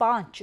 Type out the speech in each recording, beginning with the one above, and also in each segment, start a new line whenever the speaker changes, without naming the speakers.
5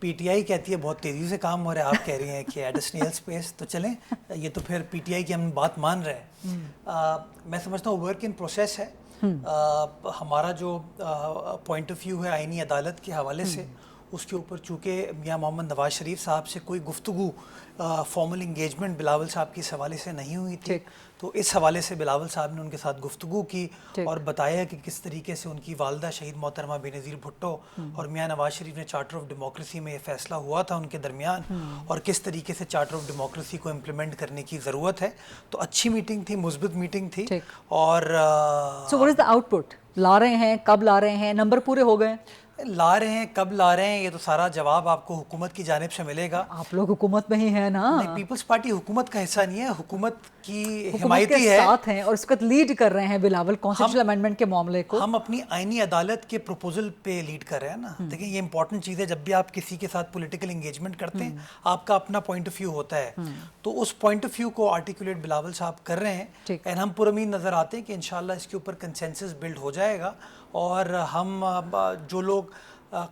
P T I کہتی ہے بہت تیزی سے کام ہو رہا ہے, آپ کہہ رہی ہیں کہ ایٹ اسنیل اسپیس, تو چلیں یہ تو پھر پی ٹی آئی کی ہم بات مان رہے ہیں. میں سمجھتا ہوں ورک ان پروسیس ہے. ہمارا جو پوائنٹ آف ویو ہے آئینی عدالت کے حوالے سے, اس کے اوپر چونکہ میاں محمد نواز شریف صاحب سے کوئی گفتگو فارمل انگیجمنٹ بلاول صاحب کی اس حوالے سے نہیں ہوئی تھی, تو اس حوالے سے بلاول صاحب نے ان کے ساتھ گفتگو کی اور بتایا کہ کس طریقے سے ان کی والدہ شہید محترمہ بینظیر بھٹو اور میاں نواز شریف نے چارٹر آف ڈیموکریسی میں یہ فیصلہ ہوا تھا ان کے درمیان, اور کس طریقے سے چارٹر آف ڈیموکریسی کو امپلیمنٹ کرنے کی ضرورت ہے. تو اچھی میٹنگ تھی, مثبت میٹنگ تھی. اور
so what is the out put? لا رہے ہیں, کب لا رہے ہیں, نمبر پورے ہو گئے؟
لا رہے ہیں, کب لا رہے ہیں, یہ تو سارا جواب آپ کو حکومت کی جانب سے ملے گا.
آپ لوگ حکومت میں ہی ہیں نا.
نہیں, پیپلز پارٹی حکومت کا حصہ نہیں ہے, حکومت کی
حکومت
حمایتی
کے
ہے.
ساتھ ہیں اور اس کو لیڈ کر رہے ہیں بلاول کانسٹیٹیوشنل امینڈمنٹ کے معاملے کو.
ہم اپنی آئینی عدالت کے پروپوزل پہ لیڈ کر رہے ہیں نا. دیکھیں یہ امپورٹنٹ چیز ہے, جب بھی آپ کسی کے ساتھ پولیٹیکل انگیجمنٹ کرتے ہیں آپ کا اپنا پوائنٹ آف ویو ہوتا ہے, تو اس پوائنٹ آف ویو کو آرٹیکولیٹ بلاول صاحب کر رہے ہیں, اینڈ ہم پرامید نظر آتے ہیں کہ انشاءاللہ اس کے اوپر کنسنسس بلڈ ہو جائے گا, اور ہم جو لوگ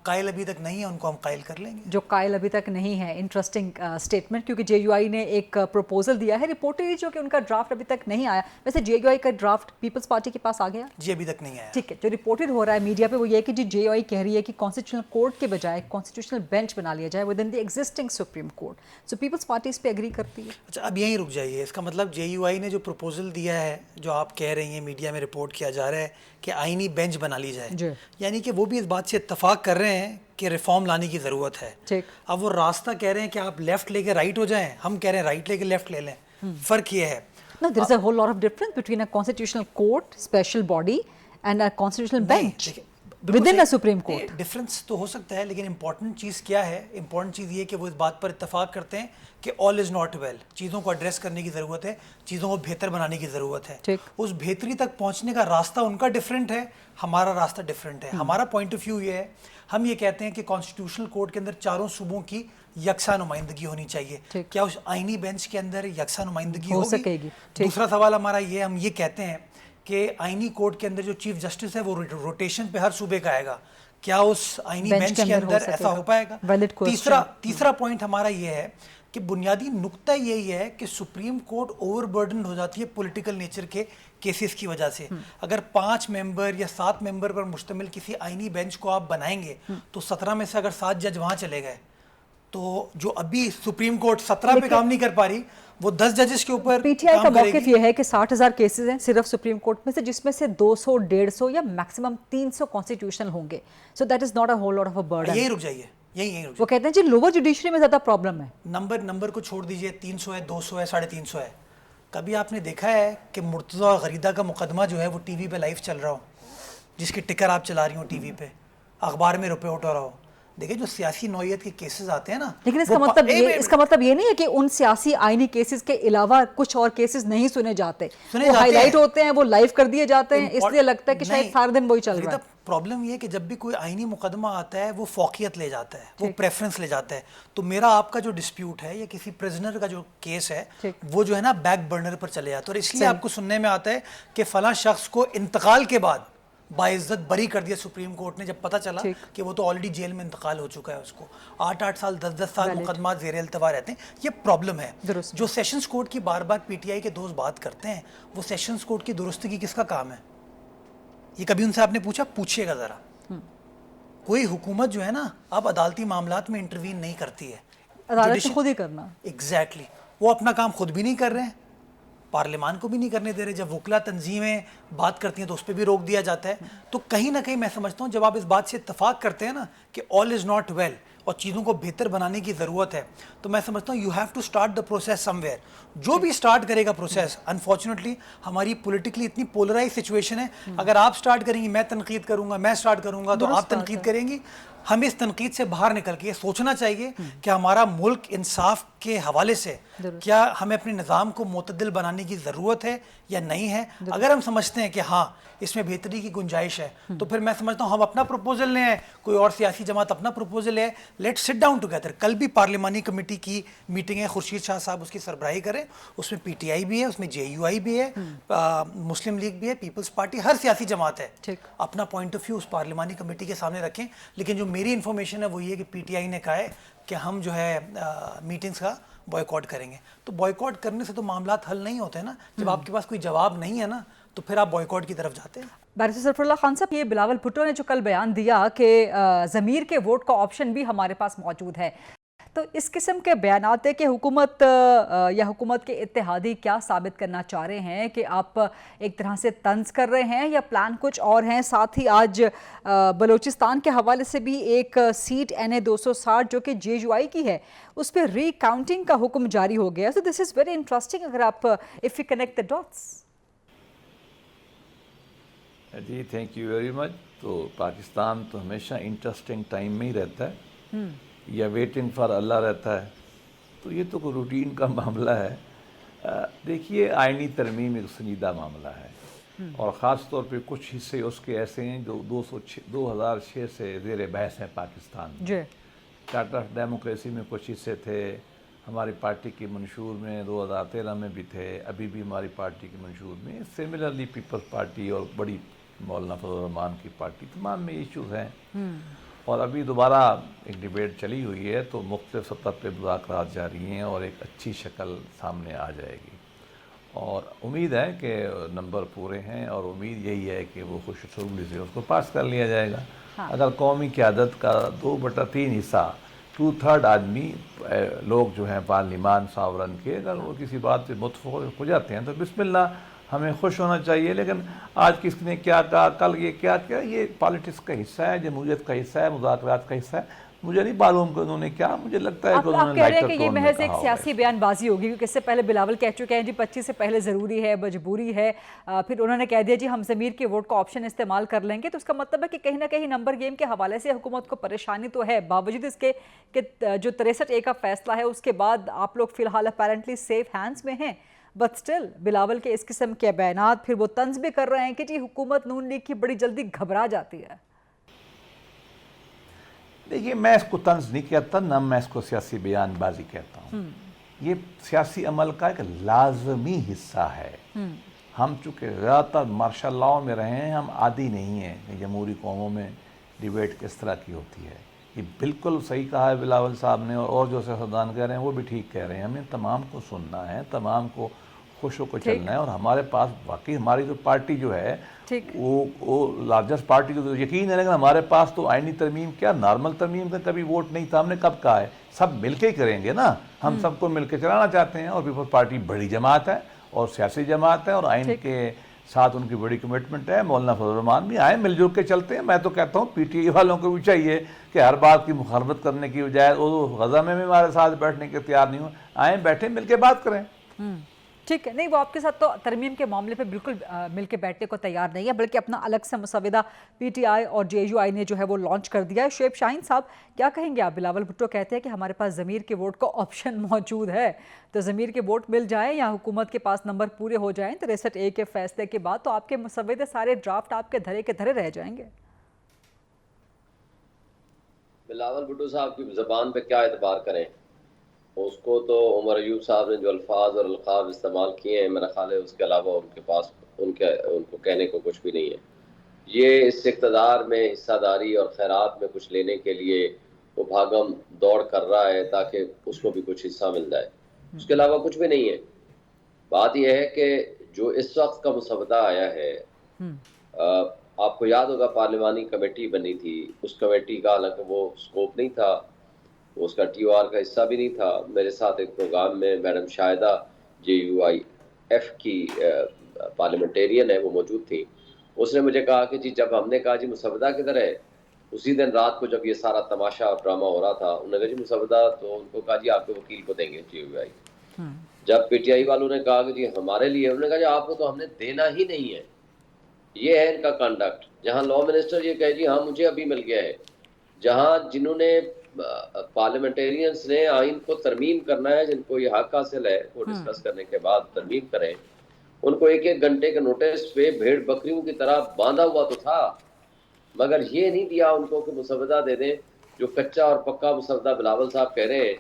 قائل ابھی تک نہیں ہیں ان کو ہم قائل کر لیں گے.
جو قائل ابھی تک نہیں ہے, انٹرسٹنگ اسٹیٹمنٹ, کیونکہ جے یو آئی نے ایک پروپوزل دیا ہے رپورٹڈلی جو کہ ان کا ڈرافٹ ابھی تک نہیں آیا. ویسے جے یو آئی کا ڈرافٹ پیپلز پارٹی کے پاس آ گیا؟
جی ابھی تک نہیں آیا.
ٹھیک ہے, جو رپورٹڈ ہو رہا ہے میڈیا پہ وہ یہ ہے کہ جے یو آئی کہہ رہی ہے کہ کانسٹیٹیوشنل کورٹ کے بجائے کانسٹیٹیوشنل بینچ بنا لیا جائے with in the existing supreme court. So People's Party اس پہ اگری کرتی ہے.
اچھا اب یہیں رک جائیے, اس کا مطلب جے یو آئی نے جو پروپوزل دیا ہے, جو آپ کہہ رہی ہیں میڈیا میں رپورٹ کیا جا رہا ہے کہ آئینی بینچ بنا لی جائے, یعنی کہ وہ بھی اس بات سے اتفاق کر رہے ہیں کہ ریفارم لانے کی ضرورت ہے. اب وہ راستہ کہہ رہے ہیں کہ آپ لیفٹ لے کے رائٹ ہو جائیں, ہم کہہ رہے ہیں رائٹ لے کے لیفٹ لے لیں. فرق یہ ہے.
No, there is a whole lot of difference between a constitutional court, special body, and a constitutional bench within a Supreme Court.
Difference تو ہو سکتا ہے, لیکن امپورٹنٹ چیز کیا ہے؟ امپورٹنٹ چیز یہ کہ وہ اس بات پر اتفاق کرتے ہیں کہ آل از ناٹ ویل, چیزوں کو ایڈریس کرنے کی ضرورت ہے, چیزوں کو بہتر بنانے کی ضرورت ہے. اس بہتری تک پہنچنے کا راستہ ان کا ڈفرینٹ ہے, ہمارا راستہ ڈفرینٹ ہے. ہمارا پوائنٹ آف ویو یہ ہے, ہم یہ کہتے ہیں کہ کانسٹیٹیوشنل کورٹ کے اندر چاروں صوبوں کی یکساں نمائندگی ہونی چاہیے. کیا اس آئینی بینچ کے اندر یکساں نمائندگی ہو سکے گی؟ دوسرا سوال ہمارا یہ, ہم یہ کہتے ہیں کہ آئینی کورٹ کے اندر جو چیف جسٹس ہے وہ روٹیشن پہ ہر صوبے کا آئے گا, کیا اس آئینی بینچ کے اندر ایسا ہو پائے گا؟ تیسرا پوائنٹ ہمارا یہ ہے کہ بنیادی نقطہ یہی ہے کہ سپریم کورٹ اوور برڈن ہو جاتی ہے پولیٹیکل نیچر کے کیسز کی وجہ سے. اگر 5 ممبر یا 7 ممبر پر مشتمل کسی آئینی بینچ کو آپ بنائیں گے تو 17 میں سے اگر 7 جج وہاں چلے گئے, تو جو ابھی سپریم کورٹ 17 پہ کام نہیں کر پا رہی وہ 10 ججز کے اوپر.
پی ٹی آئی کا موقف یہ ہے کہ 60,000 کیسز ہیں صرف سپریم کورٹ میں سے, جس میں سے 200 150 یا میکسیمم 300 کانسٹیٹیوشنل ہوں گے. So that is not a whole lot of a burden.
یہی رک جائیے, یہی
وہ کہتے ہیں جی لوور جوڈیشری میں زیادہ پرابلم ہے.
نمبر کو چھوڑ دیجئے, 300 ہے, 200 ہے, 350 ہے. کبھی آپ نے دیکھا ہے کہ مرتضیٰ غریدہ کا مقدمہ جو ہے وہ ٹی وی پہ لائیو چل رہا ہو, جس کی ٹکر آپ چلا رہی ہوں ٹی وی پہ, اخبار میں روپے اٹھا رہا ہو؟ دیکھیں جو سیاسی نوعیت کے کیسز آتے ہیں نا,
لیکن اس کا مطلب یہ نہیں ہے کہ ان سیاسی آئینی کیسز کے علاوہ کچھ اور کیسز نہیں سنے جاتے, وہ ہائی لائٹ ہوتے ہیں, وہ لائیو کر دیے جاتے ہیں, اس لیے لگتا ہے کہ شاید سارے دن وہی چل رہا ہے.
پرابلم یہ ہے کہ جب بھی کوئی آئینی مقدمہ آتا ہے وہ فوقیت لے جاتا ہے, وہ پریفرنس لے جاتا ہے. تو میرا آپ کا جو ڈسپیوٹ ہے یا کسی پریزنر کا جو کیس ہے وہ جو ہے نا بیک برنر پر چلے جاتا ہے, اور اس لیے آپ کو سننے میں آتا ہے کہ فلاں شخص کو انتقال کے بعد باعزت بری کر دیا سپریم کورٹ نے, جب پتہ چلا کہ وہ تو آلریڈی جیل میں انتقال ہو چکا ہے, اس کو 8 سال 10 سال مقدمات زیر التوا رہتے ہیں. یہ پرابلم ہے. جو سیشنز کورٹ کی بار بار پی ٹی آئی کے دوست بات کرتے ہیں, وہ سیشنز کورٹ کی درستگی کس کا کام ہے؟ یہ کبھی ان سے آپ نے پوچھا؟ پوچھیے گا ذرا. کوئی حکومت جو ہے نا اب عدالتی معاملات میں انٹروین نہیں کرتی ہے,
عدالت خود ہی کرنا.
ایگزیکٹلی, وہ اپنا کام خود بھی نہیں کر رہے ہیں, پارلیمان کو بھی نہیں کرنے دے رہے. جب وکلا تنظیمیں بات کرتی ہیں تو اس پہ بھی روک دیا جاتا ہے. تو کہیں نہ کہیں میں سمجھتا ہوں جب آپ اس بات سے اتفاق کرتے ہیں نا کہ آل از ناٹ ویل اور چیزوں کو بہتر بنانے کی ضرورت ہے, تو میں سمجھتا ہوں you have to start the process somewhere. جو بھی اسٹارٹ کرے گا پروسیس, انفارچونیٹلی ہماری پولیٹیکلی اتنی پولرائز سچویشن ہے, اگر آپ اسٹارٹ کریں گی میں تنقید کروں گا, میں اسٹارٹ کروں گا تو آپ تنقید کریں گی. ہمیں اس تنقید سے باہر نکل کے یہ سوچنا چاہیے کہ ہمارا ملک انصاف کے حوالے سے کیا ہمیں اپنے نظام کو معتدل بنانے کی ضرورت ہے یا نہیں ہے. اگر ہم سمجھتے ہیں کہ ہاں اس میں بہتری کی گنجائش ہے, تو پھر میں سمجھتا ہوں ہم اپنا پروپوزل لیں, کوئی اور سیاسی جماعت اپنا پروپوزل ہے, لیٹ سٹ ڈاؤن ٹوگیدر. کل بھی پارلیمانی کمیٹی کی میٹنگ ہے, خورشید شاہ صاحب اس کی سربراہی کریں, اس میں پی ٹی آئی بھی ہے, اس میں جے یو آئی بھی ہے, مسلم لیگ بھی ہے, پیپلز پارٹی, ہر سیاسی جماعت ہے, اپنا پوائنٹ آف ویو اس پارلیمانی کمیٹی کے سامنے رکھیں. لیکن جو میری انفارمیشن ہے وہ یہ کہ پی ٹی آئی نے کہا ہے کہ ہم جو ہے میٹنگز کا بوائیکاٹ کریں گے. تو بوائیکاٹ کرنے سے تو معاملات حل نہیں ہوتے نا. جب آپ کے پاس کوئی جواب نہیں ہے نا تو پھر آپ بوائیکاٹ کی طرف جاتے ہیں.
بیرسٹر سرفراز اللہ خان صاحب، یہ بلاول بھٹو نے جو کل بیان دیا کہ ضمیر کے ووٹ کا آپشن بھی ہمارے پاس موجود ہے، تو اس قسم کے بیانات ہے کہ حکومت یا حکومت کے اتحادی کیا ثابت کرنا چاہ رہے ہیں کہ آپ ایک طرح سے طنز کر رہے ہیں یا پلان کچھ اور ہیں؟ ساتھ ہی آج بلوچستان کے حوالے سے بھی ایک سیٹ NA 260 جو کہ JUI کی ہے اس پہ ری کاؤنٹنگ کا حکم جاری ہو گیا. So this is very interesting اگر آپ if we connect the dots.
جی تھینک یو ویری مچ. تو پاکستان تو ہمیشہ انٹرسٹنگ ٹائم میں ہی رہتا ہے یا ویٹنگ فار اللہ رہتا ہے. تو یہ تو کوئی روٹین کا معاملہ ہے. دیکھیے آئینی ترمیم ایک سنجیدہ معاملہ ہے اور خاص طور پہ کچھ حصے اس کے ایسے ہیں جو 2006 سے زیر بحث ہیں پاکستان میں. چارٹر آف ڈیموکریسی میں کچھ حصے تھے، ہماری پارٹی کے منشور میں 2013 میں بھی تھے، ابھی بھی ہماری پارٹی کے منشور میں. سملرلی پیپلز پارٹی اور بڑی مولانا فضل الرحمان کی پارٹی، تمام میں ایشوز ہیں. اور ابھی دوبارہ ایک ڈیبیٹ چلی ہوئی ہے تو مختلف سطح پہ مذاکرات جاری ہیں اور ایک اچھی شکل سامنے آ جائے گی. اور امید ہے کہ نمبر پورے ہیں اور امید یہی ہے کہ وہ خوش سولی سے اس کو پاس کر لیا جائے گا. اگر قومی قیادت کا 2/3 حصہ 2/3 آدمی لوگ جو ہیں پارلیمان ساورن کے اگر وہ کسی بات پہ متفق ہو جاتے ہیں تو بسم اللہ ہمیں خوش ہونا چاہیے. لیکن آج کس نے کیا کہا، کل یہ کیا کیا، یہ پالیٹکس کا حصہ ہے، جمہوریت کا حصہ ہے، مذاکرات کا حصہ ہے. مجھے نہیں معلوم کہ انہوں نے کیا، مجھے لگتا ہے کہ انہوں نے
آپ کہہ رہے ہیں کہ یہ محض ایک سیاسی بیان بازی ہوگی کیونکہ اس سے پہلے بلاول کہہ چکے ہیں جی 25 سے پہلے ضروری ہے، مجبوری ہے. پھر انہوں نے کہہ دیا جی ہم ضمیر کے ووٹ کا آپشن استعمال کر لیں گے. تو اس کا مطلب ہے کہ کہیں نہ کہیں نمبر گیم کے حوالے سے حکومت کو پریشانی تو ہے، باوجود اس کے کہ جو 63A کا فیصلہ ہے اس کے بعد آپ لوگ فی الحال اپیرنٹلی سیف ہینڈز میں ہیں. بٹ سٹل بلاول کے اس قسم کے بیانات، پھر وہ طنز بھی کر رہے ہیں کہ جی حکومت نون لیگ کی بڑی جلدی گھبرا جاتی ہے.
دیکھیے میں اس کو طنز نہیں کہتا، نہ میں اس کو سیاسی بیان بازی کہتا ہوں. یہ سیاسی عمل کا ایک لازمی حصہ ہے. ہم چونکہ زیادہ تر مارشل لاء میں رہے ہیں، ہم عادی نہیں ہیں کہ جمہوری قوموں میں ڈیبیٹ کس طرح کی ہوتی ہے. یہ بالکل صحیح کہا ہے بلاول صاحب نے اور جو سیاستدان کہہ رہے ہیں وہ بھی ٹھیک کہہ رہے ہیں. ہمیں تمام کو سننا ہے، تمام کو خوش ہو کو چلنا ہے. اور ہمارے پاس واقعی ہماری جو پارٹی جو ہے وہ لارجسٹ پارٹی جو یقین ہے، لیکن ہمارے پاس تو آئینی ترمیم کیا نارمل ترمیم کا کبھی ووٹ نہیں تھا. ہم نے کب کہا ہے سب مل کے ہی کریں گے نا، ہم سب کو مل کے چلانا چاہتے ہیں. اور پیپلز پارٹی بڑی جماعت ہے اور سیاسی جماعت ہے اور آئین کے ساتھ ان کی بڑی کمٹمنٹ ہے. مولانا فضل الرحمان بھی آئیں، مل جل کے چلتے ہیں. میں تو کہتا ہوں پی ٹی آئی والوں کو بھی چاہیے کہ ہر بات کی مخالفت کرنے کی بجائے وہ غزہ میں بھی ہمارے ساتھ بیٹھنے کے تیار نہیں ہوں، آئیں بیٹھیں مل کے بات کریں.
ٹھیک ہے، نہیں وہ آپ کے ساتھ تو ترمیم کے معاملے پہ بالکل مل کے بیٹھنے کو تیار نہیں ہے، بلکہ اپنا الگ سے مسودہ PTI اور JUI نے جو ہے وہ لانچ کر دیا ہے. شعیب شاہین صاحب کیا کہیں گے آپ؟ بلاول بھٹو کہتے ہیں کہ ہمارے پاس ضمیر کے ووٹ کا آپشن موجود ہے، تو ضمیر کے ووٹ مل جائیں یا حکومت کے پاس نمبر پورے ہو جائیں 63A کے فیصلے کے بعد تو آپ کے مسودے سارے ڈرافٹ آپ کے دھرے کے دھرے رہ جائیں گے.
بلاول بھٹو صاحب کی زبان پہ کیا اعتبار کریں؟ اس کو تو عمر ایوب صاحب نے جو الفاظ اور القاب استعمال کیے ہیں میرا خیال ہے اس کے علاوہ ان کے پاس ان کو کہنے کو کچھ بھی نہیں ہے. یہ اس اقتدار میں حصہ داری اور خیرات میں کچھ لینے کے لیے وہ بھاگم دوڑ کر رہا ہے تاکہ اس کو بھی کچھ حصہ مل جائے، اس کے علاوہ کچھ بھی نہیں ہے. بات یہ ہے کہ جو اس وقت کا مسودہ آیا ہے، آپ کو یاد ہوگا پارلیمانی کمیٹی بنی تھی، اس کمیٹی کا حالانکہ وہ سکوپ نہیں تھا، اس کا TOR کا حصہ بھی نہیں تھا. میرے ساتھ ایک پروگرام میں میڈم شاہدہ JUIF کی پارلیمنٹیرین ہے، وہ موجود تھی. اس نے مجھے کہا کہ جی جب ہم نے کہا جی مسودہ کدھر ہے، اسی دن رات کو جب یہ سارا تماشا اور ڈرامہ ہو رہا تھا انہوں نے کہا جی مسودہ، تو ان کو کہا جی آپ کے وکیل کو دیں گے JUI. جب PTI والوں نے کہا کہ جی ہمارے لیے، انہوں نے کہا جی آپ کو تو ہم نے دینا ہی نہیں ہے. یہ ہے ان کا کنڈکٹ. جہاں لا منسٹر یہ کہے جی ہاں مجھے ابھی مل گیا ہے، جہاں جنہوں نے پارلیمنٹیرینز نے آئین کو ترمیم کرنا ہے، جن کو یہ حق حاصل ہے وہ ڈسکس کرنے کے بعد ترمیم کریں، ان کو 1-1 گھنٹے کے نوٹس پہ بھیڑ بکریوں کی طرح باندھا ہوا تو تھا، مگر یہ نہیں دیا ان کو کہ مسودہ دے دیں. جو کچا اور پکا مسودہ بلاول صاحب کہہ رہے ہیں،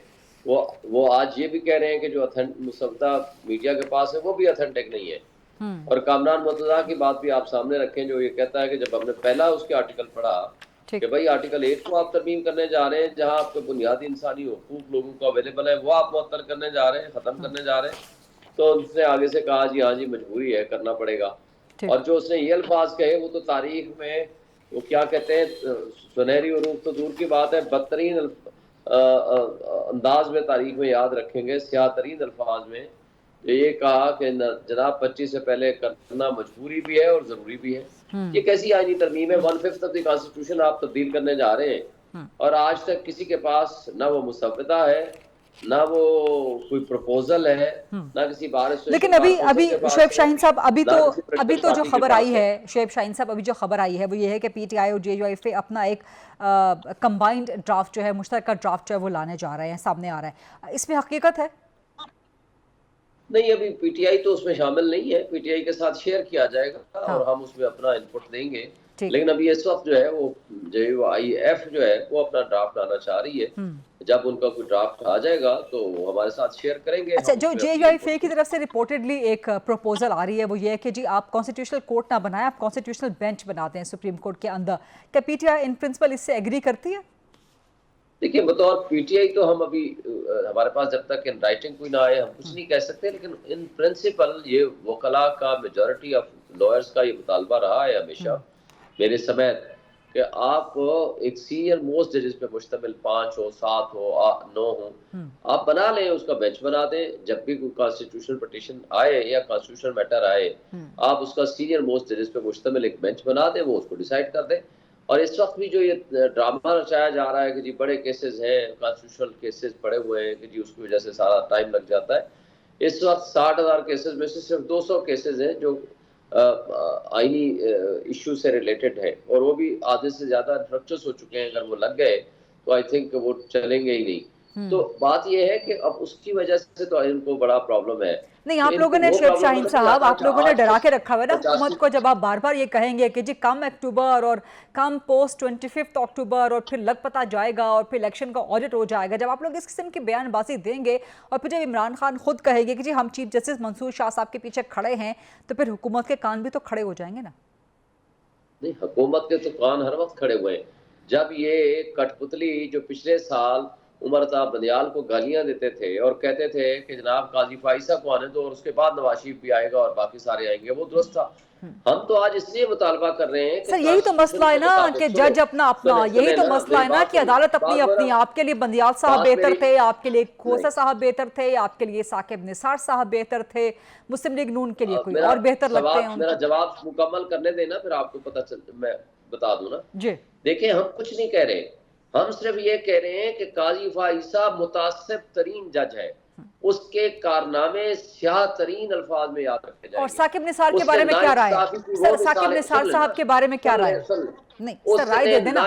وہ آج یہ بھی کہہ رہے ہیں کہ جو مسودہ میڈیا کے پاس ہے وہ بھی اتھینٹک نہیں ہے. اور کامران مرتضیٰ کی بات بھی آپ سامنے رکھیں جو یہ کہتا ہے کہ جب ہم نے پہلا اس کے آرٹیکل پڑھا کہ بھائی آرٹیکل 8 کو آپ ترمیم کرنے جا رہے ہیں جہاں آپ کے بنیادی انسانی حقوق لوگوں کو اویلیبل ہے وہ آپ معطل کرنے جا رہے ہیں, ختم کرنے جا رہے ہیں. تو اس نے آگے سے کہا جی ہاں جی مجبوری ہے, کرنا پڑے گا. اور جو اس نے یہ الفاظ کہے وہ تو تاریخ میں وہ کیا کہتے ہیں, سنہری عروج تو دور کی بات ہے, بدترین انداز میں تاریخ میں یاد رکھیں گے, سیاہ ترین الفاظ میں یہ کہا کہ جناب 25 سے پہلے کرنا مجبوری بھی ہے اور ضروری بھی ہے. یہ کیسی آئینی ترمیم ہے؟ 1/5 آف دی کانسٹیٹیوشن آپ تبدیل کرنے جا رہے ہیں اور آج تک کسی کے پاس نہ وہ مسودہ ہے, نہ وہ کوئی پروپوزل ہے, نہ کسی بار.
لیکن ابھی شعیب شاہین صاحب ابھی تو جو خبر آئی ہے شعیب شاہین صاحب ابھی جو خبر آئی ہے وہ یہ ہے کہ پی ٹی آئی اور جے یو آئی ایف اپنا ایک کمبائنڈ ڈرافٹ جو ہے, مشترکہ ڈرافٹ جو ہے وہ لانے جا رہے ہیں, سامنے آ رہا ہے. اس میں حقیقت ہے؟
نہیں, ابھی پی ٹی آئی تو اس میں شامل نہیں ہے, پی ٹی آئی کے ساتھ شیئر کیا جائے گا اور ہم اس میں اپنا انپٹ دیں گے. لیکن ابھی اس وقت جو ہے وہ جے یو آئی ایف جو ہے وہ اپنا ڈرافٹ لانا چاہ رہی ہے. جب ان کا کوئی ڈرافٹ آ جائے گا تو وہ ہمارے ساتھ شیئر کریں گے.
اچھا, جو جے یو آئی ایف کی طرف سے رپورٹڈلی ایک پروپوزل آ رہی ہے وہ یہ ہے کہ جی آپ کانسٹیٹیوشنل کورٹ نہ بنائیں, آپ کانسٹیٹیوشنل بینچ بناتے ہیں سپریم کورٹ کے اندر. کیا P T I in principle اس سے ایگری کرتی ہے؟
دیکھیے بطور پی ٹی آئی تو ہم ابھی ہمارے پاس جب تک ان رائٹنگ کوئی نہ آئے ہم کچھ نہیں کہہ سکتے, لیکن ان پرنسپل یہ وکلاء کا میجورٹی آف لائرز کا یہ مطالبہ رہا ہے ہمیشہ میرے سمیت کہ آپ ایک سینئر موسٹ ججز پہ مشتمل 5 ہو 7 ہو 9 ہو آپ بنا لیں, اس کا بینچ بنا دیں. جب بھی کوئی کانسٹیٹیوشنل پٹیشن آئے یا کانسٹیٹیوشنل میٹر آئے آپ اس کا سینئر موسٹ ججز پہ مشتمل ایک بینچ بنا دیں, وہ اس کو ڈیسائیڈ کر دیں. اور اس وقت بھی جو یہ ڈرامہ رچایا جا رہا ہے کہ جی بڑے کیسز ہیں, کانسٹیٹیوشنل کیسز پڑے ہوئے ہیں کہ جی اس کی وجہ سے سارا ٹائم لگ جاتا ہے. اس وقت 60,000 کیسز میں سے صرف 200 کیسز ہیں جو آئینی ایشو سے ریلیٹڈ ہے, اور وہ بھی آدھے سے زیادہ انفرکچس ہو چکے ہیں. اگر وہ لگ گئے تو آئی تھنک وہ چلیں گے ہی نہیں. تو بات یہ ہے کہ اب اس کی وجہ سے تو ان کو بڑا پرابلم ہے.
نہیں, آپ لوگوں نے شعیب شاہین صاحب آپ لوگوں نے ڈرا کے رکھا ہوا ہے نا حکومت کو, جب آپ بار بار یہ کہیں گے کہ جی کم اکتوبر اور کم پوسٹ 25 اکتوبر اور پھر لگ پتہ جائے گا اور پھر الیکشن کا آڈٹ ہو جائے گا, جب آپ لوگ اس قسم کی بیان بازی دیں گے اور پھر جب عمران خان خود کہے گے کہ جی ہم چیف جسٹس منصور شاہ صاحب کے پیچھے کھڑے ہیں, تو پھر حکومت کے کان بھی تو کھڑے ہو جائیں گے نا.
نہیں, حکومت کے تو کان ہر وقت کھڑے ہوئے ہیں. جب یہ کٹ پتلی جو پچھلے سال عمر صاحب بندیال کو گالیاں دیتے تھے اور کہتے تھے کہ جناب قاضی فائزہ کو آنے دو اور اس کے بعد نواز شریف بھی آئے گا اور باقی سارے آئیں گے, وہ درست تھا. ہم تو آج اس لیے مطالبہ کر رہے ہیں
سر, یہی تو مسئلہ ہے نا کہ جج اپنا اپنا, یہی تو مسئلہ ہے نا کہ عدالت اپنی اپنی. آپ کے لیے بندیال صاحب بہتر تھے, آپ کے لیے کھوسا صاحب بہتر تھے, آپ کے لیے ثاقب نثار صاحب بہتر تھے, مسلم لیگ نون کے لیے کوئی اور بہتر لگتے ہیں.
میرا جواب مکمل کرنے دینا پھر آپ کو پتہ چل, میں بتا دوں نا.
جی
دیکھیں, ہم کچھ نہیں کہہ رہے, ہم صرف یہ کہہ رہے ہیں کہ قاضی فائزہ متعصب ترین جج ہے, اس کے کارنامے سیاہ ترین الفاظ میں یاد رکھے جائیں گے.
اور ثاقب نثار کے بارے میں کیا رائے ہے سر؟ ثاقب نثار صاحب کے بارے میں کیا رائے ہے؟ نہیں سر, رائے دے دیں نا,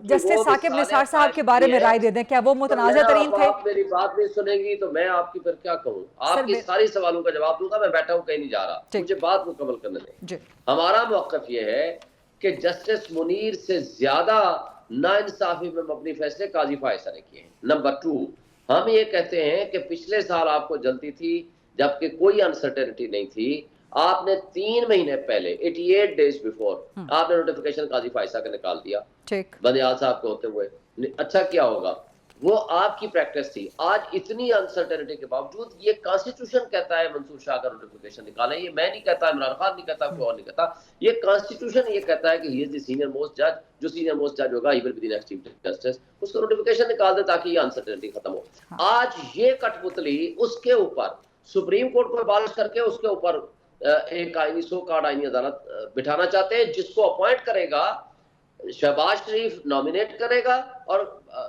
جسٹس ثاقب نثار صاحب کے بارے میں رائے دے دیں. کیا وہ متنازع ترین تھے؟
آپ میری بات نہیں سنیں گی تو میں آپ کی پھر کیا کہوں, آپ کے سارے سوالوں کا جواب دوں گا. میں بیٹھا ہوں کہیں نہیں جا رہا, مجھے بات مکمل کرنے دیں. ہمارا موقف یہ ہے کہ جسٹس منیر سے زیادہ ناانصافی میں مبنی فیصلے قاضی فائزہ نے کیے ہیں. نمبر 2, ہم یہ کہتے ہیں کہ پچھلے سال آپ کو جلدی تھی جبکہ کوئی انسرٹینٹی نہیں تھی. آپ نے 3 مہینے پہلے 88 days بیفور آپ نے نوٹیفیکیشن قاضی فائزہ کا نکال دیا بندیال صاحب کو ہوتے ہوئے. اچھا کیا ہوگا, وہ آپ کی پریکٹس تھی. آج اتنی انسرٹینٹی کے باوجود یہ کانسٹیٹیوشن کہتا ہے منصور شاہ کا نوٹیفیکیشن نکالیں. یہ میں نہیں کہتا, عمران خان نہیں کہتا, کوئی اور نہیں کہتا. یہ کانسٹیٹیوشن یہ کہتا ہے کہ ہی از دی سینئر موسٹ جج, جو سینئر موسٹ جج ہوگا he will be the next chief justice, اس کا نوٹیفیکیشن نکال دے تاکہ یہ انسرٹینٹی ختم ہو. آج یہ کٹ پتلی اس کے اوپر سپریم کورٹ کو ابالش کر کے اس کے اوپر ایک آئینی سو کارڈ آئینی عدالت بٹھانا چاہتے ہیں, جس کو اپوائنٹ کرے گا شہباز شریف, نامینیٹ کرے گا اور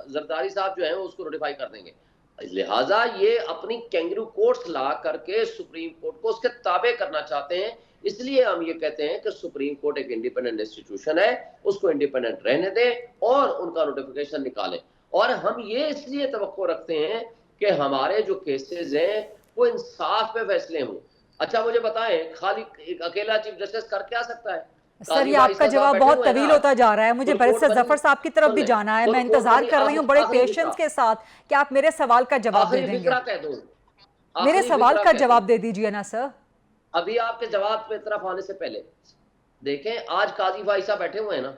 زرداری صاحب جو ہیں اس کو نوٹیفائی کر دیں گے. لہٰذا یہ اپنی کینگرو کورٹس لا کر کے سپریم کورٹ کو اس کے تابع کرنا چاہتے ہیں. اس لیے ہم یہ کہتے ہیں کہ سپریم کورٹ ایک انڈیپینڈنٹ انسٹیٹیوشن ہے, اس کو انڈیپینڈنٹ رہنے دیں اور ان کا نوٹیفیکیشن نکالیں. اور ہم یہ اس لیے توقع رکھتے ہیں کہ ہمارے جو کیسز ہیں وہ انصاف پہ فیصلے ہوں. اچھا مجھے بتائیں, خالی ایک اکیلا چیف جسٹس کر کیا سکتا ہے؟
سر, یہ آپ کا جواب بہت طویل ہوتا جا رہا ہے. مجھے بیرسٹر ظفر صاحب کی طرف بھی جانا ہے. میں انتظار کر رہی ہوں بڑے پیشنس کے ساتھ کہ آپ میرے سوال کا جواب دے دیں گے. میرے سوال کا جواب دے دیجئے نا سر.
ابھی آپ کے جواب پہ طرف آنے سے پہلے دیکھیں, آج قاضی فائزہ بیٹھے ہوئے ہیں نا,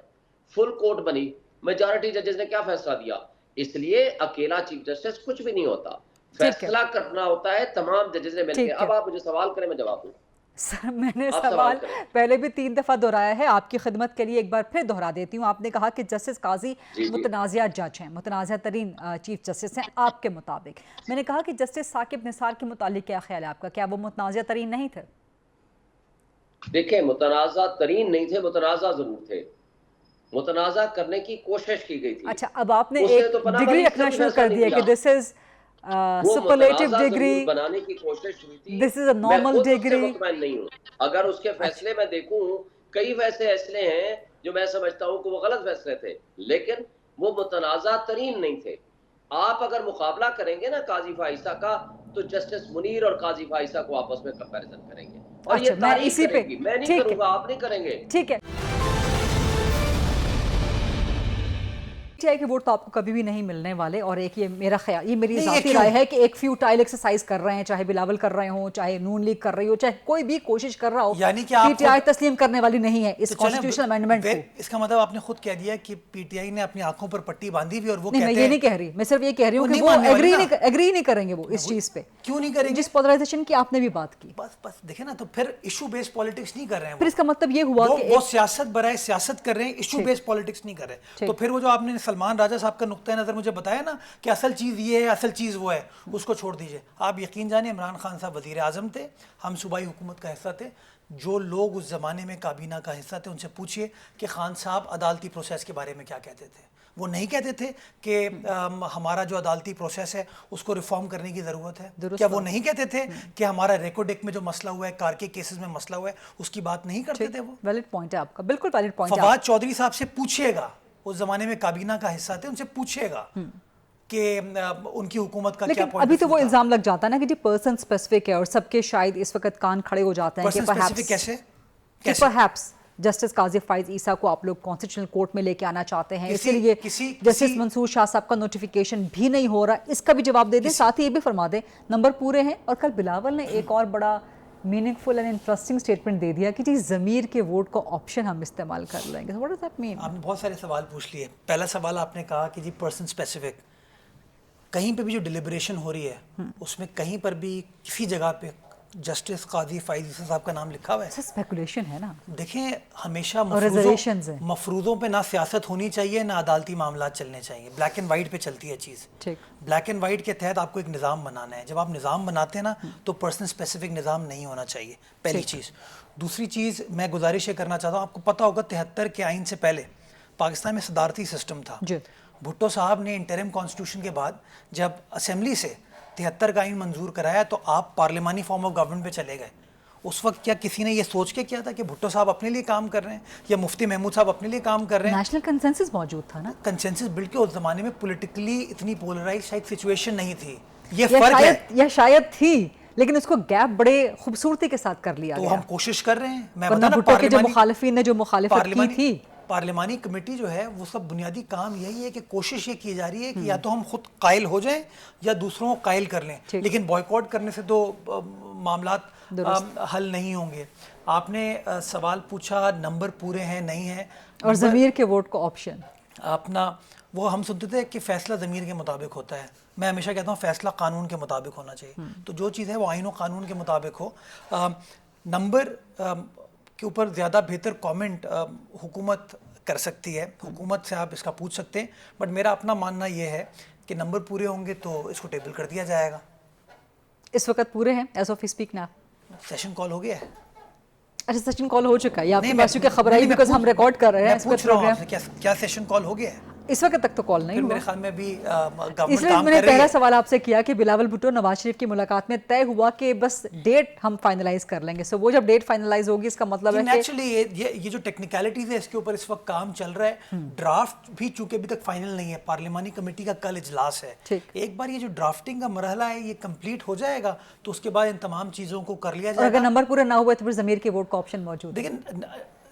فل کورٹ بنی, میجورٹی ججز نے کیا فیصلہ دیا. اس لیے اکیلا چیف جسٹس کچھ بھی نہیں ہوتا, فیصلہ کرنا ہوتا ہے تمام ججز نے مل کے. اب آپ مجھے سوال کریں, میں جواب دوں.
سر میں نے سوال پہلے بھی 3 دفعہ دہرایا ہے, آپ کی خدمت کے لیے ایک بار پھر دہرا دیتی ہوں. آپ نے کہا کہ جسٹس قاضی متنازعہ جج ہیں, متنازعہ ترین چیف جسٹس ہیں آپ کے مطابق. میں نے کہا کہ جسٹس ثاقب نثار کے متعلق کیا خیال ہے آپ کا, کیا وہ متنازعہ ترین نہیں تھے؟
دیکھیں, متنازع ترین نہیں تھے, متنازع ضرور تھے, متنازع کرنے کی کوشش کی گئی تھی.
اچھا, اب آپ نے ایک ڈگری رکھنا شروع کر دیا کہ دس از سپرلیٹو ڈگری,
بنانے کی کوشش ہوئی تھی.
دس از اے نارمل ڈگری.
مطمئن نہیں ہوں, اگر اس کے فیصلے میں دیکھوں, کئی ویسے فیصلے ہیں جو میں سمجھتا ہوں کہ وہ غلط فیصلے تھے, لیکن وہ متنازع ترین نہیں تھے. آپ اگر مقابلہ کریں گے نا قاضی فائزہ کا, تو جسٹس منیر اور قاضی فائزہ کو آپس میں کمپیریزن کریں گے, اور یہ تاریخ کرے گی. میں نہیں کروں گا, آپ نہیں کریں گے.
ٹھیک ہے. کہ ووٹ تو آپ کو کبھی بھی نہیں ملنے والے, اور ایک یہ میرا خیال, یہ میری ذاتی رائے ہے کہ ایک فیوٹائل ایکسرسائز کر رہے ہیں, چاہے بلاول کر رہے ہوں, چاہے نون لیگ کر رہی ہو, چاہے کوئی بھی کوشش کر رہا ہو,
یعنی کہ
پی ٹی آئی تسلیم کرنے والی نہیں ہے اس کانسٹیٹیوشنل امینڈمنٹ کو.
اس کا مطلب آپ نے خود کہہ دیا کہ پی ٹی آئی نے اپنی آنکھوں پر پٹی باندھی ہوئی, اور وہ
نہیں, میں یہ نہیں کہہ رہی, میں صرف یہ کہہ رہی ہوں کہ وہ ایگری نہیں کریں گے وہ اس چیز پہ.
کیوں نہیں کریں گے؟
جس پولرائزیشن کی آپ نے بھی بات کی,
بس دیکھیں نا, تو پھر ایشو بیس پالیٹکس نہیں کر رہے ہیں.
پھر اس کا مطلب یہ ہوا کہ
وہ سیاست برائے سیاست کر رہے ہیں, ایشو بیس پالیٹکس نہیں کر رہے. تو پھر وہ جو آپ نے سلمان راجہ صاحب کا نقطہ نظر مجھے بتایا نا کہ اصل چیز یہ ہے, اصل چیز وہ ہے, اس کو چھوڑ دیجئے. آپ یقین جانیں, عمران خان صاحب وزیر اعظم تھے, ہم صوبائی حکومت کا حصہ تھے. جو لوگ اس زمانے میں کابینہ کا حصہ تھے, ان سے پوچھئے کہ خان صاحب عدالتی پروسیس کے بارے میں کیا کہتے تھے. وہ نہیں کہتے تھے کہ ہمارا جو عدالتی پروسیس ہے اس کو ریفارم کرنے کی ضرورت ہے. کیا وہ نہیں کہتے تھے کہ ہمارا ریکارڈ ایکٹ میں جو مسئلہ ہوا ہے, کار کے کیسز میں مسئلہ ہوا ہے, اس کی بات نہیں کرتے تھے؟ وہ
ویلڈ پوائنٹ ہے آپ کا, بالکل ویلڈ پوائنٹ ہے.
فواد چودھری صاحب سے پوچھئے گا, اس زمانے میں کابینہ کا حصہ تھے, ان سے پوچھئے گا کہ ان کی حکومت کا کیا پوائنٹ.
ابھی تو وہ الزام لگ جاتا ہے نا کہ جی پرسن اسپیسیفک ہے, اور سب کے شاید اس وقت کان کھڑے ہو جاتے ہیں کہ پرہیپس جسٹس قاضی فائز عیسیٰ کو آپ لوگ کانسٹیٹیوشنل کورٹ میں لے کے آنا چاہتے ہیں, اسی لیے جسٹس منصور شاہ صاحب کا نوٹیفیکیشن بھی نہیں ہو رہا. اس کا بھی جواب دے دیں, ساتھ ہی یہ بھی فرما دیں نمبر پورے ہیں. اور کل بلاول نے ایک اور بڑا meaningful and interesting statement دے دیا کہ جی ضمیر کے ووٹ کو آپشن ہم استعمال کر لیں گے. واٹ ڈز دیٹ مین؟
آپ نے بہت سارے سوال پوچھ لیے. پہلا سوال آپ نے کہا کہ جی پرسن اسپیسیفک, کہیں پہ بھی جو ڈیلیبریشن ہو رہی ہے اس میں کہیں پر بھی کسی جگہ پہ جسٹس قاضی فائز عیسیٰ صاحب کا نام لکھا ہوا ہے؟
اسپیکولیشن ہے نا.
دیکھیں, ہمیشہ مفروضوں پہ نہ سیاست ہونی چاہیے, نہ عدالتی معاملات چلنے چاہیے. بلیک اینڈ وائٹ پہ چلتی ہے چیز. بلیک اینڈ وائٹ کے تحت آپ کو ایک نظام بنانا ہے. جب آپ نظام بناتے ہیں نا, تو پرسن اسپیسیفک نظام نہیں ہونا چاہیے, پہلی چیز. دوسری چیز میں گزارش یہ کرنا چاہتا ہوں, آپ کو پتہ ہوگا 73 کے آئین سے پہلے پاکستان میں صدارتی سسٹم تھا. بھٹو صاحب نے انٹرم کانسٹیٹیوشن کے بعد جب اسمبلی سے 73 کا آئین منظور کرایا, تو آپ پارلیمانی فارم آف گورنمنٹ پہ چلے گئے. اس وقت کیا کسی نے یہ سوچ کے کیا تھا کہ بھٹو صاحب اپنے لیے کام کر رہے ہیں یا مفتی محمود صاحب اپنے لیے کام کر رہے ہیں؟
نیشنل کنسنسس موجود تھا نا.
کنسنسس بلکہ اس زمانے میں پولیٹیکلی اتنی پولرائز شاید سچویشن نہیں تھی. یہ فرق ہے,
یا شاید تھی, لیکن اس کو گیپ بڑے خوبصورتی کے ساتھ کر لیا گیا.
تو ہم کوشش کر رہے ہیں. میں
بھٹو کے جو مخالفین نے جو مخالفت کی تھی,
پارلیمانی کمیٹی جو ہے وہ سب بنیادی کام یہی ہے کہ کوشش یہ کی جا رہی ہے کہ یا تو ہم خود قائل ہو جائیں یا دوسروں کو قائل کر لیں, لیکن بوائکاٹ کرنے سے تو معاملات حل نہیں ہوں گے. آپ نے سوال پوچھا نمبر پورے ہیں نہیں ہیں,
اور ضمیر کے ووٹ کو آپشن.
اپنا وہ ہم سنتے تھے کہ فیصلہ ضمیر کے مطابق ہوتا ہے. میں ہمیشہ کہتا ہوں فیصلہ قانون کے مطابق ہونا چاہیے. تو جو چیز ہے وہ آئین و قانون کے مطابق ہو. نمبر کے اوپر زیادہ بہتر کامنٹ حکومت کر سکتی ہے, حکومت سے آپ اس کا پوچھ سکتے ہیں, بٹ میرا اپنا ماننا یہ ہے کہ نمبر پورے ہوں گے تو اس کو ٹیبل کر دیا جائے گا.
اس وقت پورے ہیں ایز آف اسپیک نا.
سیشن کال ہو گیا ہے.
اچھا سیشن کال ہو چکا ہے, یہ آپ کے پاس چونکہ خبر آئی بیکاز ہم ریکارڈ کر رہے ہیں.
میں پوچھ رہا ہوں آپ سے کیا سیشن کال ہو گیا ہے؟
اس وقت تک تو کال نہیں ہوا.
میرے خیال میں بھی
اس لیے میں نے پہلا سوال آپ سے کیا کہ بلاول بھٹو نواز شریف کی ملاقات میں طے ہوا کہ بس ڈیٹ ہم فائنلائز کر لیں گے. سو وہ جب ڈیٹ فائنلائز ہوگی اس کا مطلب ہے کہ
نیچرلی یہ جو ٹیکنیکلٹیز ہے اس کے اوپر اس وقت کام چل رہا ہے. ڈرافٹ بھی چونکہ ابھی تک فائنل نہیں ہے, پارلیمانی کمیٹی کا کل اجلاس ہے. ایک بار یہ جو ڈرافٹنگ کا مرحلہ ہے یہ کمپلیٹ ہو جائے گا تو اس کے بعد ان تمام چیزوں کو کر لیا جائے گا.
اگر نمبر پورے نہ ہوئے تو پھر ضمیر کے ووٹ کا آپشن موجود ہے.
لیکن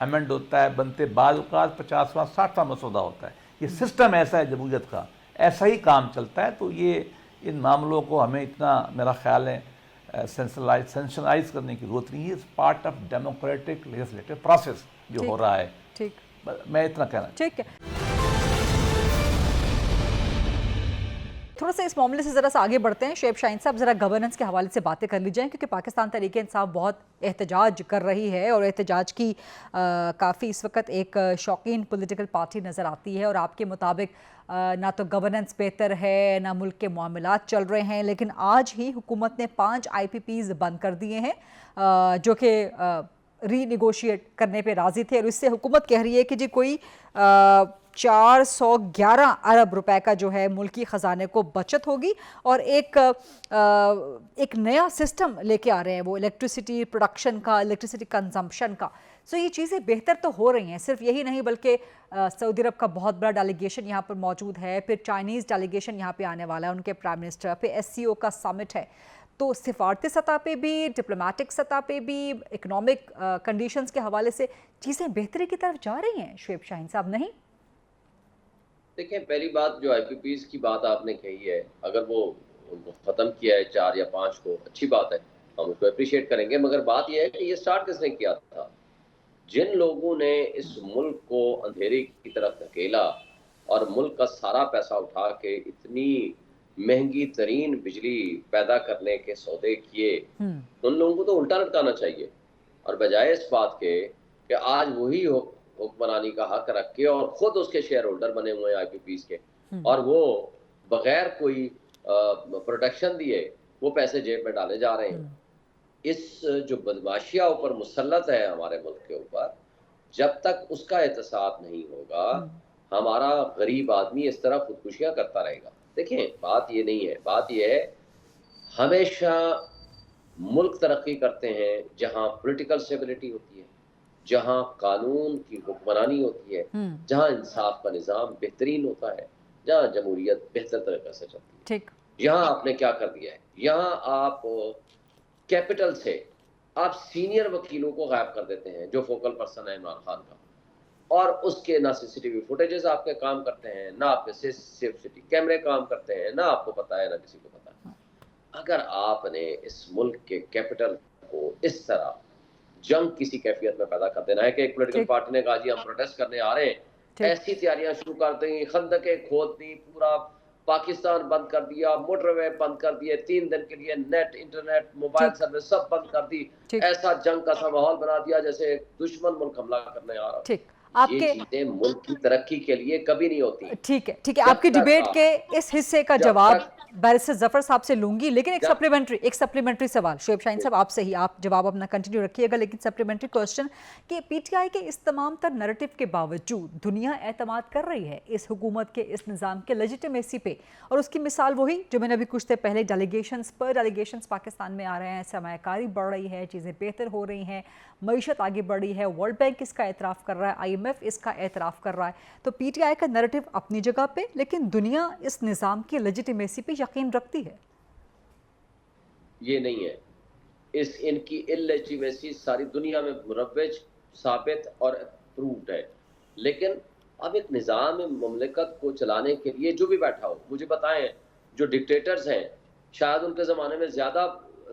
امینڈ ہوتا ہے, بنتے بعض اوقات 50واں 60واں مسودہ ہوتا ہے. یہ سسٹم ایسا ہے جمہوریت کا, ایسا ہی کام چلتا ہے. تو یہ ان معاملوں کو ہمیں اتنا میرا خیال ہے سینشنائز کرنے کی ضرورت نہیں ہے. It's part of democratic legislative process جو ہو رہا ہے.
ٹھیک,
میں اتنا کہنا.
ٹھیک ہے. تھوڑا سا اس معاملے سے ذرا سا آگے بڑھتے ہیں. شعیب شاہین صاحب, ذرا گورننس کے حوالے سے باتیں کر لی جائیں, کیونکہ پاکستان تحریک انصاف بہت احتجاج کر رہی ہے اور احتجاج کی کافی اس وقت ایک شوقین پولیٹیکل پارٹی نظر آتی ہے. اور آپ کے مطابق نہ تو گورننس بہتر ہے, نہ ملک کے معاملات چل رہے ہیں. لیکن آج ہی حکومت نے 5 IPPs بند کر دیے ہیں جو کہ ری نیگوشیٹ کرنے پہ راضی تھے, اور اس سے حکومت کہہ رہی ہے کہ جی کوئی 411 ارب روپے کا جو ہے ملکی خزانے کو بچت ہوگی, اور ایک نیا سسٹم لے کے آ رہے ہیں وہ الیکٹریسٹی پروڈکشن کا, الیکٹریسٹی کنزمپشن کا. سو یہ چیزیں بہتر تو ہو رہی ہیں. صرف یہی نہیں بلکہ سعودی عرب کا بہت بڑا ڈیلیگیشن یہاں پر موجود ہے, پھر چائنیز ڈیلیگیشن یہاں پہ آنے والا ہے, ان کے پرائم منسٹر, پھر SCO کا سمٹ ہے. تو سفارتی سطح پہ بھی, ڈپلومیٹک سطح پہ بھی, اکنامک کنڈیشنز کے حوالے سے چیزیں بہتری کی طرف جا رہی ہیں. شعیب شاہین صاحب, نہیں؟
دیکھیں, پہلی بات جو IPPs کی بات آپ نے کہی ہے, اگر وہ ان کو ختم کیا ہے 4 یا 5 کو, اچھی بات ہے, ہم اس کو اپریشیٹ کریں گے. مگر بات یہ ہے کہ یہ سٹارٹ کس نے کیا تھا؟ جن لوگوں نے اس ملک کو اندھیرے کی طرف دھکیلا اور ملک کا سارا پیسہ اٹھا کے اتنی مہنگی ترین بجلی پیدا کرنے کے سودے کیے, ان لوگوں کو تو الٹا لٹکانا چاہیے, اور بجائے اس بات کے کہ آج وہی حکمرانی کا حق رکھ کے اور خود اس کے شیئر ہولڈر بنے ہوئے ہیں IPPs کے, اور وہ بغیر کوئی پروٹیکشن دیے وہ پیسے جیب میں ڈالے جا رہے ہیں. اس جو بدماشیہ اوپر مسلط ہے ہمارے ملک کے اوپر, جب تک اس کا احتساب نہیں ہوگا ہمارا غریب آدمی اس طرح خودکشیاں کرتا رہے گا. دیکھیں, بات یہ نہیں ہے, بات یہ ہے ہمیشہ ملک ترقی کرتے ہیں جہاں پولیٹیکل اسٹیبلٹی ہوتی ہے, جہاں قانون کی حکمرانی ہوتی ہے, جہاں انصاف کا نظام بہترین ہوتا ہے, جہاں جمہوریت بہتر طریقے سے چلتی ہے. یہاں آپ نے کیا کر دیا ہے, یہاں آپ کیپٹل سے آپ سینئر وکیلوں کو غائب کر دیتے ہیں جو فوکل پرسن ہے عمران خان کا, اور اس کے نہ CCTV فوٹیجز آپ کے کام کرتے ہیں, نہ آپ کے سیف سٹی کیمرے کام کرتے ہیں, نہ آپ کو پتا ہے نہ کسی کو پتا ہے. اگر آپ نے اس ملک کے کیپٹل کو اس طرح جنگ کسی کیفیت میں پیدا کر دینا ہے کہ ایک پولیٹیکل پارٹی نے کہا جی ہم پروٹیسٹ کرنے آ رہے ہیں, ایسی تیاریاں شروع کر دیں, خندقیں کھود دی, پورا پاکستان بند کر دیا, موٹر وے بند کر دیے, 3 دن کے لیے نیٹ, انٹرنیٹ, موبائل سروس سب بند کر دی, ایسا جنگ کا سا ماحول بنا دیا جیسے دشمن ملک حملہ کرنے آ رہا. یہ چیزیں ملک کی ترقی کے لیے کبھی نہیں ہوتی.
ٹھیک ہے, ٹھیک ہے, آپ کی ڈیبیٹ کے اس حصے کا جواب بیرسٹر ظفر صاحب سے لوں گی, لیکن ایک سپلیمنٹری سوال. شعیب شاہین صاحب, آپ سے ہی, آپ جواب اپنا کنٹینیو رکھیے گا, لیکن سپلیمنٹری کوسچن کہ PTI کے اس تمام تر نریٹو کے باوجود دنیا اعتماد کر رہی ہے اس حکومت کے, اس نظام کے لیجیٹیمیسی پہ, اور اس کی مثال وہی جو میں نے ابھی کچھ دیر پہلے ڈیلیگیشنز پاکستان میں آ رہے ہیں, سرمایہ کاری بڑھ رہی ہے, چیزیں بہتر ہو رہی ہیں, معیشت آگے بڑھ رہی ہے, ورلڈ بینک اس کا اعتراف کر رہا ہے, IMF اس کا اعتراف کر رہا ہے. تو PTI کا نریٹو اپنی جگہ پہ, لیکن دنیا اس نظام کی لیجیٹیمیسی پہ یقین رکھتی ہے.
یہ نہیں ہے, ان کی illegitimacy ساری دنیا میں مروج, ثابت اور پروفڈ ہے. لیکن اب ایک نظام مملکت کو چلانے کے لیے جو بھی بیٹھا ہو, مجھے بتائیں جو ڈکٹیٹرز ہیں شاید ان کے زمانے میں زیادہ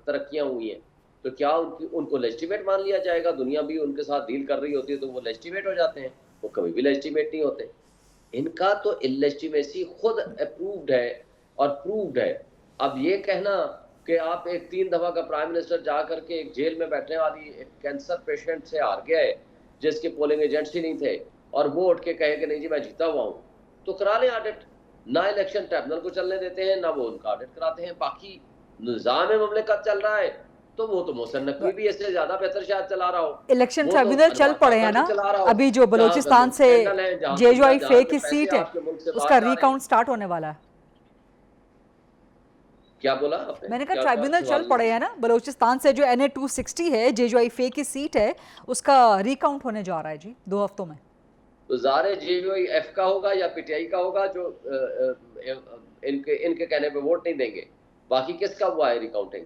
ترقیاں ہوئی ہیں, تو کیا ان کو لیجیٹیمیٹ مان لیا جائے گا؟ دنیا بھی ان کے ساتھ ڈیل کر رہی ہوتی ہے تو وہ لیجیٹیمیٹ ہو جاتے ہیں؟ وہ کبھی بھی لیجیٹیمیٹ نہیں ہوتے. ان کا تو illegitimacy خود اپرووڈ ہے اور پرووڈ ہے. اب یہ کہنا کہ آپ ایک 3 دفعہ کا پرائم منسٹر جا کر کے ایک جیل میں بیٹھنے والی ایک کینسر پیشنٹ سے ہار گیا ہے جس کے پولنگ ایجنٹس ہی نہیں تھے, اور وہ اٹھ کے کہے کہ نہیں جی میں جیتا ہوا ہوں, تو کرا لیں آڈٹ. نہ الیکشن ٹریبونل کو چلنے دیتے ہیں, نہ وہ ان کا آڈٹ کراتے ہیں. باقی نظام مملکت چل رہا ہے تو وہ تو محسن نقوی بھی اس سے زیادہ بہتر شاید چلا رہا ہو.
الیکشن ٹریبونل چل پڑے ہیں نا, ابھی جو بلوچستان سے JJI کی سیٹ ہے اس کا ریکاؤنٹ سٹارٹ ہونے والا ہے.
کیا بولا
میں نے کہا ٹرائبونل چل پڑے ہیں نا, بلوچستان سے جو NA 260 ہے JJI کی سیٹ ہے اس کا ریکاؤنٹ ہونے جا رہا ہے جی 2 ہفتوں میں.
تو ظاہر JJI کا ہوگا یا PTI کا ہوگا جو ان کے کہنے پہ ووٹ نہیں دیں گے. باقی کس کا ہوا ہے ریکاؤنٹنگ؟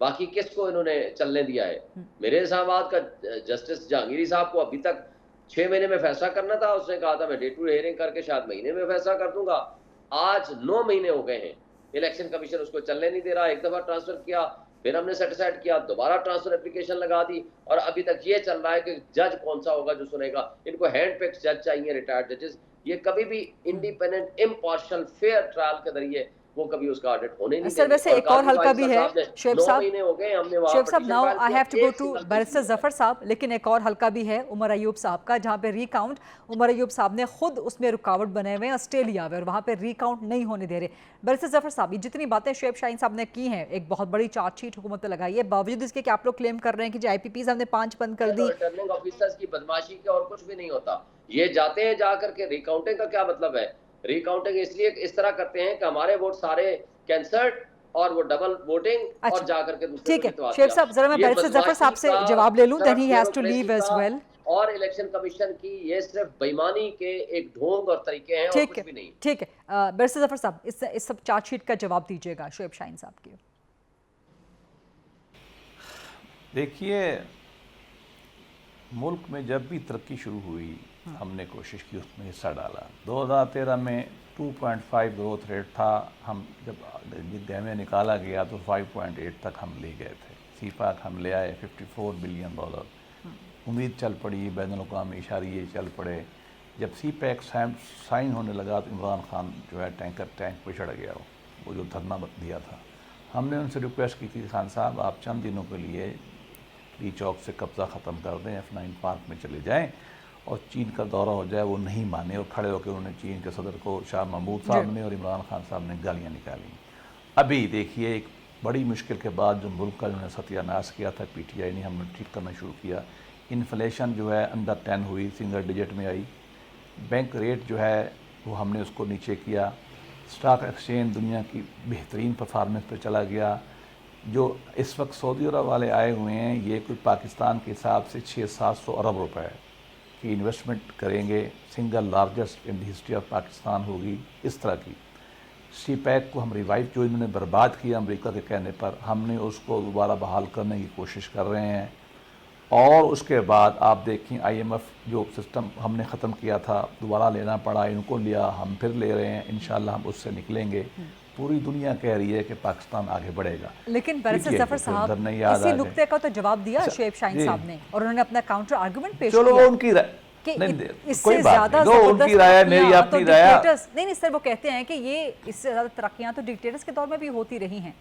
باقی کس کو انہوں نے چلنے دیا ہے؟ میرے اسلام آباد کا جسٹس جہانگیری صاحب کو ابھی تک 6 مہینے میں فیصلہ کرنا تھا، اس نے کہا تھا میں ڈے ٹو ہیئرنگ کر کے شاید مہینے میں فیصلہ کر دوں گا. آج 9 مہینے ہو گئے ہیں، الیکشن کمیشن اس کو چلنے نہیں دے رہا. ایک دفعہ ٹرانسفر کیا، پھر ہم نے سیٹ اسائڈ کیا، دوبارہ ٹرانسفر اپلیکیشن لگا دی، اور ابھی تک یہ چل رہا ہے کہ جج کون سا ہوگا جو سنے گا. ان کو ہینڈ پکڈ جج چاہیے، ریٹائرڈ ججز. یہ کبھی بھی انڈیپینڈنٹ امپارشل فیئر ٹرائل کے ذریعے وہ کبھی اس کا آڈٹ ہونے نہیں
سر ویسے ایک اور حلقہ بھی ہے Shoaib sahab. Shoaib sahab now I have to go to barrister Zafar sahab, لیکن ایک اور حلقہ بھی ہے عمر ایوب صاحب کا، جہاں پہ ریکاؤنٹ عمر ایوب صاحب نے خود اس میں رکاوٹ بنے ہوئے ہیں آسٹریلیا میں، اور وہاں پہ ریکاؤنٹ نہیں ہونے دے رہے. بیرسٹر ظفر صاحب، یہ جتنی باتیں شعیب شاہین صاحب نے کی ہیں، ایک بہت بڑی چارج شیٹ حکومت نے لگائی ہے، باوجود اس کے کہ آپ لوگ کلیم کر رہے ہیں کہ جو آئی پی پیز ہم نے 5 بند کر دی.
ریٹرننگ آفیسرز کی بدماشی کا اور کچھ بھی نہیں ہوتا. یہ جاتے ہیں جا کر کے ریکاؤنٹنگ کا کیا مطلب ہے؟ ریکاؤنٹنگ اس لیے اس طرح کرتے ہیں کہ ہمارے ووٹ سارے کینسلڈ اور وہ ڈبل ووٹنگ اور جا کر کے دوسرے
ٹھیک ہے. شعیب صاحب ذرا میں بیرسٹر ظفر صاحب سے جواب لے لوں، then he has to leave as well.
اور الیکشن کمیشن کی یہ صرف بےمانی کے ایک ڈھونگ اور طریقے ہیں اور کچھ بھی نہیں.
ٹھیک ہے. بیرسٹر ظفر صاحب اس سب چارج شیٹ کا جواب دیجیے گا شعیب شاہین صاحب کی.
دیکھیے، ملک میں جب بھی ترقی شروع ہوئی ہم نے کوشش کی، اس میں حصہ ڈالا. 2013 میں 2.5 گروتھ ریٹ تھا، ہم جب گہمیں نکالا گیا تو 5.8 تک ہم لے گئے تھے. سی پیک ہم لے آئے $54 بلین. امید چل پڑی، بین الاقوامی اشاریے چل پڑے. جب سی پیک سائن ہونے لگا تو عمران خان جو ہے ٹینک پہ چڑھ گیا، وہ جو دھرنا دیا تھا. ہم نے ان سے ریکویسٹ کی تھی خان صاحب آپ چند دنوں کے لیے لی چوک سے قبضہ ختم کر دیں، F9 پارک میں چلے جائیں اور چین کا دورہ ہو جائے. وہ نہیں مانے اور کھڑے ہو کے انہوں نے چین کے صدر کو شاہ محمود صاحب نے اور عمران خان صاحب نے گالیاں نکالی. ابھی دیکھیے ایک بڑی مشکل کے بعد جو ملک کا انہوں نے ستیہ ناش کیا تھا پی ٹی آئی نے، ہم نے ٹھیک کرنا شروع کیا. انفلیشن جو ہے انڈر 10 ہوئی، سنگل ڈیجٹ میں آئی. بینک ریٹ جو ہے وہ ہم نے اس کو نیچے کیا. اسٹاک ایکسچینج دنیا کی بہترین پرفارمنس پہ چلا گیا. جو اس وقت سعودی عرب والے آئے ہوئے ہیں، یہ کوئی پاکستان کے حساب سے 600-700 ارب روپے کی انویسٹمنٹ کریں گے. Single largest in the history of Pakistan ہوگی اس طرح کی. سی پیک کو ہم ریوائیو جو انہوں نے برباد کیا امریکہ کے کہنے پر، ہم نے اس کو دوبارہ بحال کرنے کی کوشش کر رہے ہیں. اور اس کے بعد آپ دیکھیں IMF جو سسٹم ہم نے ختم کیا تھا دوبارہ لینا پڑا، ان کو لیا، ہم پھر لے رہے ہیں. انشاءاللہ ہم اس سے نکلیں گے. پوری دنیا کہہ رہی ہے کہ پاکستان آگے بڑھے گا.
لیکن بیرسٹر ظفر صاحب اسی نقطے کا تو جواب دیا شعیب شاہین صاحب نے، اور انہوں نے اپنا کاؤنٹر آرگومنٹ پیش کیا.
چلو ان کی
اس سے زیادہ
ان کی رائے ہے، میری اپنی رائے.
نہیں سر، وہ کہتے ہیں کہ یہ اس سے زیادہ ترقیاں تو ڈکٹیٹرز کے دور میں بھی ہوتی رہی ہیں،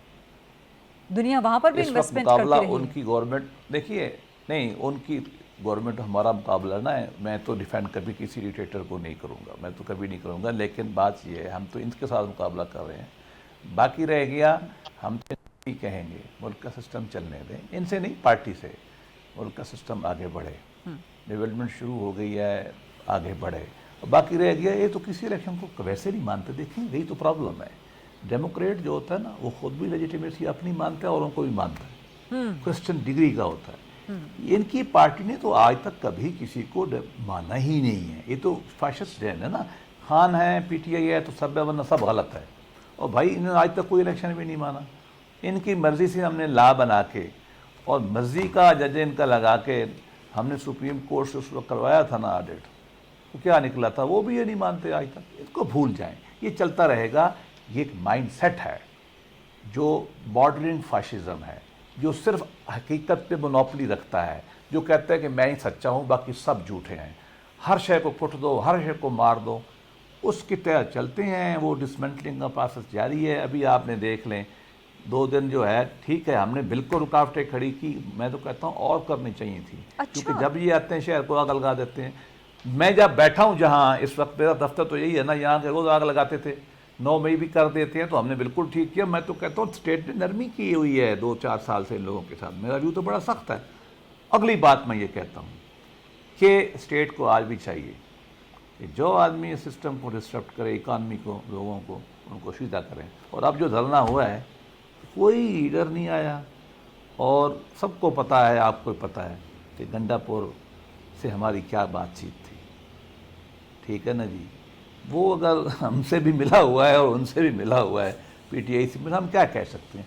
دنیا وہاں پر بھی انویسٹمنٹ کرتی رہی ہے.
ان کی گورنمنٹ دیکھیے، نہیں ان کی گورنمنٹ ہمارا مقابلہ نہ ہے. میں تو ڈیفینڈ کبھی کسی ڈکٹیٹر کو نہیں کروں گا، میں تو کبھی نہیں کروں گا. لیکن بات یہ ہے ہم تو ان کے ساتھ مقابلہ کر رہے ہیں. باقی رہ گیا ہم تو نہیں کہیں گے ملک کا سسٹم چلنے دیں، ان سے نہیں پارٹی سے. ملک کا سسٹم آگے بڑھے، ڈیولپمنٹ شروع ہو گئی ہے، آگے بڑھے. باقی رہ گیا یہ تو کسی الیکشن کو ویسے نہیں مانتے. دیکھیں یہی تو پرابلم ہے. ڈیموکریٹ جو ہوتا ہے نا وہ خود بھی لیجیٹیمیسی اپنی مانتا ہے اور ان کو بھی مانتا ہے. کرسچن ڈگری کا ہوتا ہے. ان کی پارٹی نے تو آج تک کبھی کسی کو مانا ہی نہیں ہے. یہ تو فاشسٹ ہے نا، خان ہے، پی ٹی آئی ہے تو سب ہے، ورنہ سب غلط ہے. اور بھائی انہوں نے آج تک کوئی الیکشن بھی نہیں مانا. ان کی مرضی سے ہم نے لا بنا کے اور مرضی کا جج ان کا لگا کے ہم نے سپریم کورٹ سے اس وقت کروایا تھا نا آڈٹ، تو کیا نکلا تھا؟ وہ بھی یہ نہیں مانتے آج تک. اس کو بھول جائیں، یہ چلتا رہے گا. یہ ایک مائنڈ سیٹ ہے جو بارڈرنگ فاشزم ہے، جو صرف حقیقت پہ مونوپلی رکھتا ہے، جو کہتا ہے کہ میں ہی سچا ہوں باقی سب جھوٹے ہیں، ہر شے کو کٹ دو، ہر شے کو مار دو. اس کے تحت چلتے ہیں. وہ ڈسمنٹلنگ کا پروسیس جاری ہے. ابھی آپ نے دیکھ لیں 2 دن جو ہے ٹھیک ہے ہم نے بالکل رکاوٹیں کھڑی کی. میں تو کہتا ہوں اور کرنی چاہیے تھی، کیونکہ جب یہ آتے ہیں شہر کو آگ لگا دیتے ہیں. میں جب بیٹھا ہوں جہاں اس وقت میرا دفتر تو یہی ہے نا، یہاں کے روز آگ لگاتے تھے، 9 مئی بھی کر دیتے ہیں. تو ہم نے بالکل ٹھیک کیا. میں تو کہتا ہوں اسٹیٹ نے نرمی کی ہوئی ہے 2-4 سال سے ان لوگوں کے ساتھ. میرا ویو تو بڑا سخت ہے. اگلی بات میں یہ کہتا ہوں کہ اسٹیٹ کو آج بھی چاہیے کہ جو آدمی اس سسٹم کو ڈسٹرپٹ کرے، اکانومی کو، لوگوں کو، ان کو سیدھا کریں. اور اب جو دھرنا ہوا ہے کوئی لیڈر نہیں آیا، اور سب کو پتہ ہے، آپ کو پتہ ہے کہ گنڈا پور سے ہماری کیا بات چیت تھی. ٹھیک ہے نا جی. وہ اگر ہم سے بھی ملا ہوا ہے اور ان سے بھی ملا ہوا ہے، پی ٹی آئی سے ملا، ہم کیا کہہ سکتے ہیں.